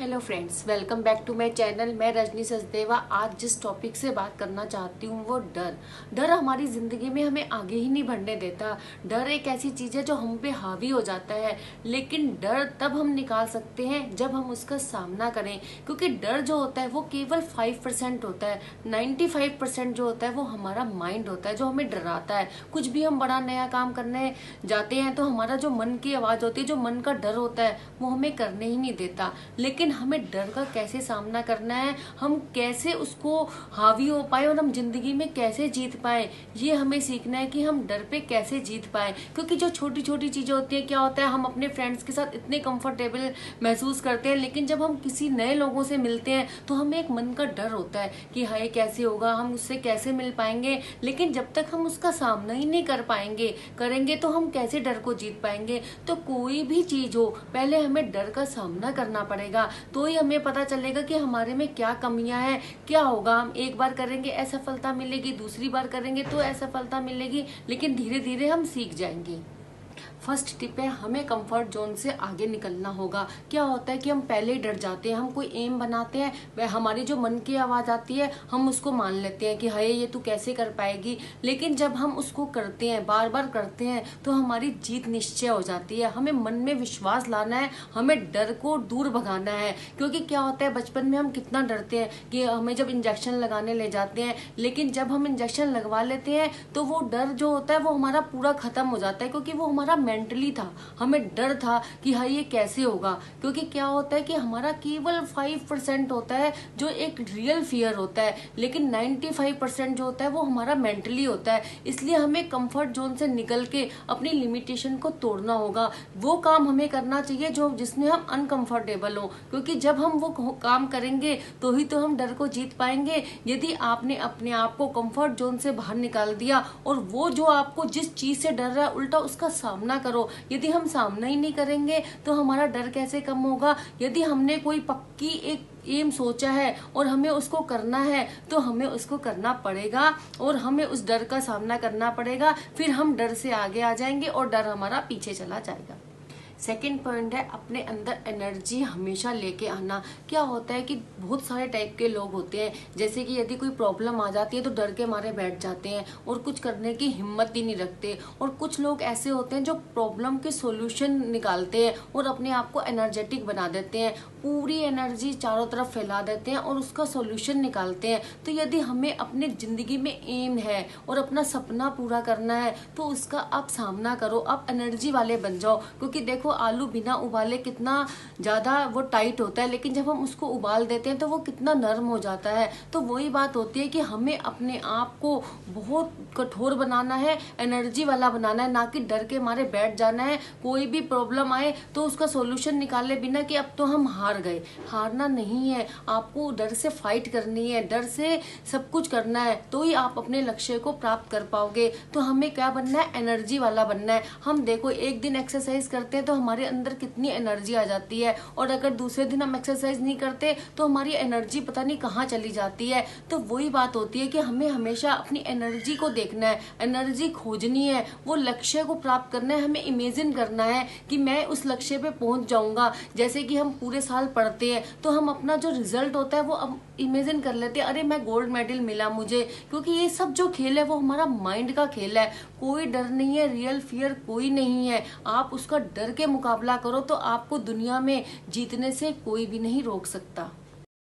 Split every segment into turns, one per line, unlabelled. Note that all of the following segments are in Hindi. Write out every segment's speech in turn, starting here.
Hello friends, welcome back to my channel. मैं रजनी सचदेवा। आज जिस टॉपिक से बात करना चाहती हूँ वो डर हमारी ज़िंदगी में हमें आगे ही नहीं बढ़ने देता। डर एक ऐसी चीज़ है जो हम पे हावी हो जाता है, लेकिन डर तब हम निकाल सकते हैं जब हम उसका सामना करें। क्योंकि डर जो होता है वो केवल 5% होता है। 95% जो होता है वो हमारा माइंड होता है जो हमें डराता है। कुछ भी हम बड़ा नया काम करने जाते हैं तो हमारा जो मन की आवाज़ होती है, जो मन का डर होता है, वो हमें करने ही नहीं देता। लेकिन हमें डर का कैसे सामना करना है, हम कैसे उसको हावी हो पाए और हम जिंदगी में कैसे जीत पाए, ये हमें सीखना है कि हम डर पे कैसे जीत पाए। क्योंकि जो छोटी छोटी चीजें होती है, क्या होता है, हम अपने फ्रेंड्स के साथ इतने कंफर्टेबल महसूस करते हैं, लेकिन जब हम किसी नए लोगों से मिलते हैं तो हमें एक मन का डर होता है कि हाय कैसे होगा, हम उससे कैसे मिल पाएंगे। लेकिन जब तक हम उसका सामना ही नहीं कर पाएंगे करेंगे तो हम कैसे डर को जीत पाएंगे। तो कोई भी चीज हो, पहले हमें डर का सामना करना पड़ेगा, तो ही हमें पता चलेगा कि हमारे में क्या कमियां हैं। क्या होगा, हम एक बार करेंगे असफलता मिलेगी, दूसरी बार करेंगे तो असफलता मिलेगी, लेकिन धीरे धीरे हम सीख जाएंगे। फर्स्ट टिप है, हमें कंफर्ट जोन से आगे निकलना होगा। क्या होता है कि हम पहले ही डर जाते हैं, हम कोई एम बनाते हैं, वह हमारी जो मन की आवाज़ आती है हम उसको मान लेते हैं कि हाय ये तू कैसे कर पाएगी। लेकिन जब हम उसको करते हैं, बार बार करते हैं, तो हमारी जीत निश्चय हो जाती है। हमें मन में विश्वास लाना है, हमें डर को दूर भगाना है। क्योंकि क्या होता है, बचपन में हम कितना डरते हैं कि हमें जब इंजेक्शन लगाने ले जाते हैं, लेकिन जब हम इंजेक्शन लगवा लेते हैं तो वो डर जो होता है वो हमारा पूरा खत्म हो जाता है। क्योंकि वो हमारा मेंटली था, हमें डर था कि हाँ ये कैसे होगा। क्योंकि क्या होता है कि हमारा केवल 5% होता है जो एक रियल फियर होता है, लेकिन 95% जो होता है वो हमारा मेंटली होता है। इसलिए हमें कंफर्ट जोन से निकल के अपनी लिमिटेशन को तोड़ना होगा। वो काम हमें करना चाहिए जो जिसमें हम अनकंफर्टेबल हो, क्योंकि जब हम वो काम करेंगे तो ही तो हम डर को जीत पाएंगे। यदि आपने अपने आप को कंफर्ट जोन से बाहर निकाल दिया और वो जो आपको जिस चीज से डर रहा है उल्टा उसका सामना करो। यदि हम सामना ही नहीं करेंगे तो हमारा डर कैसे कम होगा। यदि हमने कोई पक्की एक एम सोचा है और हमें उसको करना है तो हमें उसको करना पड़ेगा और हमें उस डर का सामना करना पड़ेगा। फिर हम डर से आगे आ जाएंगे और डर हमारा पीछे चला जाएगा। सेकेंड पॉइंट है, अपने अंदर एनर्जी हमेशा लेके आना। क्या होता है कि बहुत सारे टाइप के लोग होते हैं, जैसे कि यदि कोई प्रॉब्लम आ जाती है तो डर के मारे बैठ जाते हैं और कुछ करने की हिम्मत ही नहीं रखते। और कुछ लोग ऐसे होते हैं जो प्रॉब्लम के सॉल्यूशन निकालते हैं और अपने आप को एनर्जेटिक बना देते हैं, पूरी एनर्जी चारों तरफ फैला देते हैं और उसका सॉल्यूशन निकालते हैं। तो यदि हमें अपने जिंदगी में एम है और अपना सपना पूरा करना है तो उसका आप सामना करो, आप एनर्जी वाले बन जाओ। क्योंकि देखो, आलू बिना उबाले कितना ज्यादा वो टाइट होता है, लेकिन जब हम उसको उबाल देते हैं तो वो कितना नरम हो जाता है। तो वही बात होती है कि हमें अपने आप को बहुत कठोर बनाना है, एनर्जी वाला बनाना है, ना कि डर के मारे बैठ जाना है। कोई भी प्रॉब्लम आए तो उसका सॉल्यूशन निकाले बिना कि अब तो हम हार गए। हारना नहीं है, आपको डर से फाइट करनी है, डर से सब कुछ करना है, तो ही आप अपने लक्ष्य को प्राप्त कर पाओगे। तो हमें क्या बनना है, एनर्जी वाला बनना है। हम देखो, एक दिन एक्सरसाइज करते हैं तो हमारे अंदर कितनी एनर्जी आ जाती है, और अगर दूसरे दिन हम एक्सरसाइज नहीं करते तो हमारी एनर्जी पता नहीं कहाँ चली जाती है। तो वही बात होती है कि हमें हमेशा अपनी एनर्जी को देखना है, एनर्जी खोजनी है, वो लक्ष्य को प्राप्त करना है। हमें इमेजिन करना है कि मैं उस लक्ष्य पे पहुंच जाऊंगा। जैसे कि हम पूरे साल पढ़ते हैं तो हम अपना जो रिजल्ट होता है वो अब इमेजिन कर लेते हैं, अरे मैं गोल्ड मेडल मिला मुझे। क्योंकि ये सब जो खेल है वो हमारा माइंड का खेल है। कोई डर नहीं है, रियल फियर कोई नहीं है। आप उसका डर के मुकाबला करो तो आपको दुनिया में जीतने से कोई भी नहीं रोक सकता।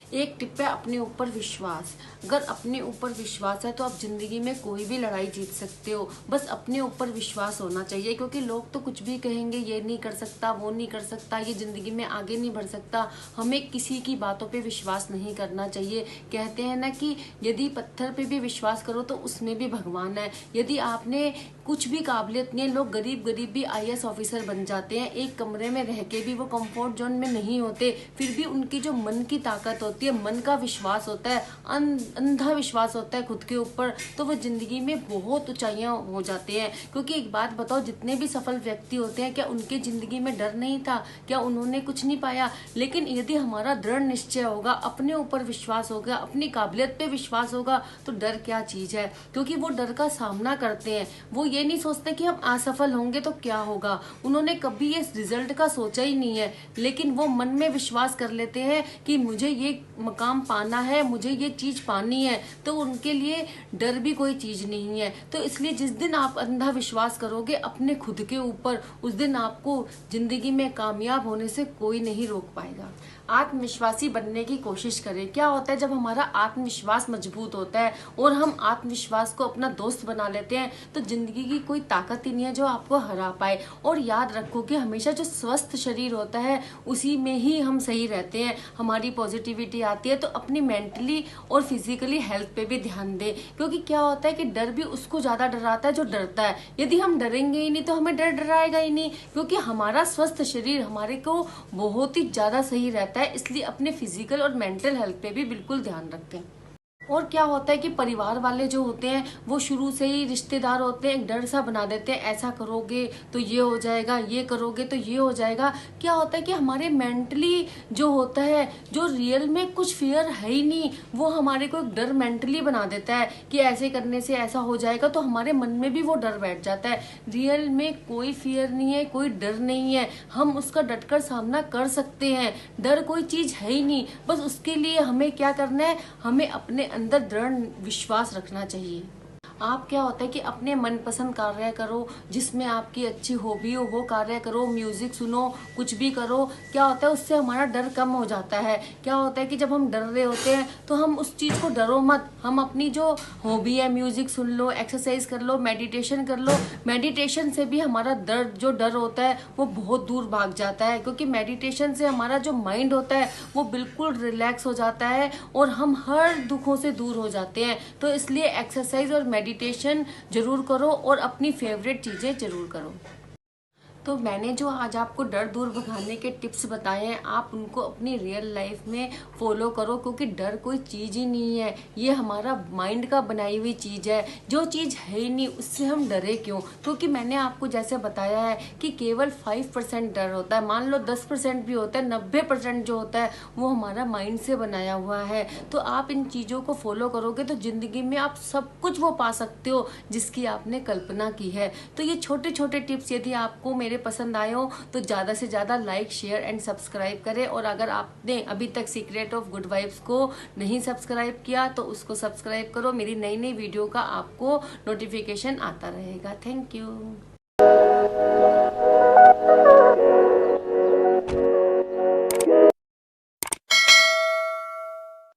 एक टिप है, अपने ऊपर विश्वास। अगर अपने ऊपर विश्वास है तो आप जिंदगी में कोई भी लड़ाई जीत सकते हो। बस अपने ऊपर विश्वास होना चाहिए। क्योंकि लोग तो कुछ भी कहेंगे, ये नहीं कर सकता, वो नहीं कर सकता, ये जिंदगी में आगे नहीं बढ़ सकता। हमें किसी की बातों पे विश्वास नहीं करना चाहिए। कहते हैं ना कि यदि पत्थर पे भी विश्वास करो तो उसमें भी भगवान है। यदि आपने कुछ भी काबिलियत नहीं है, लोग गरीब गरीब भी IAS ऑफिसर बन जाते हैं, एक कमरे में रह के भी वो कंफर्ट जोन में नहीं होते, फिर भी उनकी जो मन की ताकत होती है, मन का विश्वास होता है, अंधा विश्वास होता है खुद के ऊपर, तो वो जिंदगी में बहुत ऊंचाइयां हो जाते हैं। क्योंकि एक बात बताओ, जितने भी सफल व्यक्ति होते हैं, क्या उनके जिंदगी में डर नहीं था? क्या उन्होंने कुछ नहीं पाया? लेकिन यदि हमारा दृढ़ निश्चय होगा, अपने ऊपर विश्वास होगा, अपनी काबिलियत पे विश्वास होगा, तो डर क्या चीज है। क्योंकि वो डर का सामना करते हैं। वो ये नहीं सोचते कि हम असफल होंगे तो क्या होगा। उन्होंने कभी इस रिजल्ट का सोचा ही नहीं है, लेकिन वो मन में विश्वास कर लेते हैं कि मुझे ये मकाम पाना है, मुझे ये चीज पानी है, तो उनके लिए डर भी कोई चीज नहीं है। तो इसलिए जिस दिन आप अंधा विश्वास करोगे अपने खुद के ऊपर, उस दिन आपको जिंदगी में कामयाब होने से कोई नहीं रोक पाएगा। आत्मविश्वासी बनने की कोशिश करें। क्या होता है, जब हमारा आत्मविश्वास मजबूत होता है और हम आत्मविश्वास को अपना दोस्त बना लेते हैं, तो जिंदगी की कोई ताकत ही नहीं है जो आपको हरा पाए। और याद रखो कि हमेशा जो स्वस्थ शरीर होता है उसी में ही हम सही रहते हैं, हमारी पॉजिटिविटी आती है। तो अपनी मेंटली और फिजिकली हेल्थ पे भी ध्यान दें, क्योंकि क्या होता है कि डर भी उसको ज्यादा डराता है जो डरता है। यदि हम डरेंगे ही नहीं तो हमें डर डराएगा ही नहीं, क्योंकि हमारा स्वस्थ शरीर हमारे को बहुत ही ज्यादा सही रहता है। इसलिए अपने फिजिकल और मेंटल हेल्थ पे भी बिल्कुल ध्यान रखें। और क्या होता है कि परिवार वाले जो होते हैं वो शुरू से ही रिश्तेदार होते हैं, एक डर सा बना देते हैं, ऐसा करोगे तो ये हो जाएगा, ये करोगे तो ये हो जाएगा। क्या होता है कि हमारे मेंटली जो होता है, जो रियल में कुछ फियर है ही नहीं, वो हमारे को एक डर मेंटली बना देता है कि ऐसे करने से ऐसा हो जाएगा, तो हमारे मन में भी वो डर बैठ जाता है। रियल में कोई फियर नहीं है, कोई डर नहीं है, हम उसका डटकर सामना कर सकते हैं। डर कोई चीज है ही नहीं, बस उसके लिए हमें क्या करना है, हमें अपने अंदर दृढ़ विश्वास रखना चाहिए। आप क्या होता है कि अपने मनपसंद कार्य करो, जिसमें आपकी अच्छी हॉबी हो वो कार्य करो, म्यूजिक सुनो, कुछ भी करो। क्या होता है, उससे हमारा डर कम हो जाता है। क्या होता है कि जब हम डर रहे होते हैं तो हम उस चीज को डरो मत, हम अपनी जो हॉबी है, म्यूजिक सुन लो, एक्सरसाइज कर लो, मेडिटेशन कर लो। मेडिटेशन से भी हमारा दर्द जो डर होता है वो बहुत दूर भाग जाता है, क्योंकि मेडिटेशन से हमारा जो माइंड होता है वो बिल्कुल रिलैक्स हो जाता है और हम हर दुखों से दूर हो जाते हैं। तो इसलिए एक्सरसाइज और मेडिटेशन जरूर करो और अपनी फेवरेट चीजें जरूर करो। तो मैंने जो आज आपको डर दूर भगाने के टिप्स बताए हैं, आप उनको अपनी रियल लाइफ में फॉलो करो, क्योंकि डर कोई चीज ही नहीं है, ये हमारा माइंड का बनाई हुई चीज है। जो चीज है ही नहीं उससे हम डरे क्यों? क्योंकि मैंने आपको जैसे बताया है कि केवल 5% डर होता है, मान लो 10% भी होता है, 90% जो होता है वो हमारा माइंड से बनाया हुआ है। तो आप इन चीजों को फॉलो करोगे तो जिंदगी में आप सब कुछ वो पा सकते हो जिसकी आपने कल्पना की है। तो ये छोटे छोटे टिप्स यदि आपको मेरे पसंद आए हो तो ज्यादा से ज्यादा लाइक, शेयर एंड सब्सक्राइब करें। और अगर आपने अभी तक सीक्रेट ऑफ गुड वाइब्स को नहीं सब्सक्राइब किया तो उसको सब्सक्राइब करो। मेरी नई नई वीडियो का आपको नोटिफिकेशन आता रहेगा। Thank you.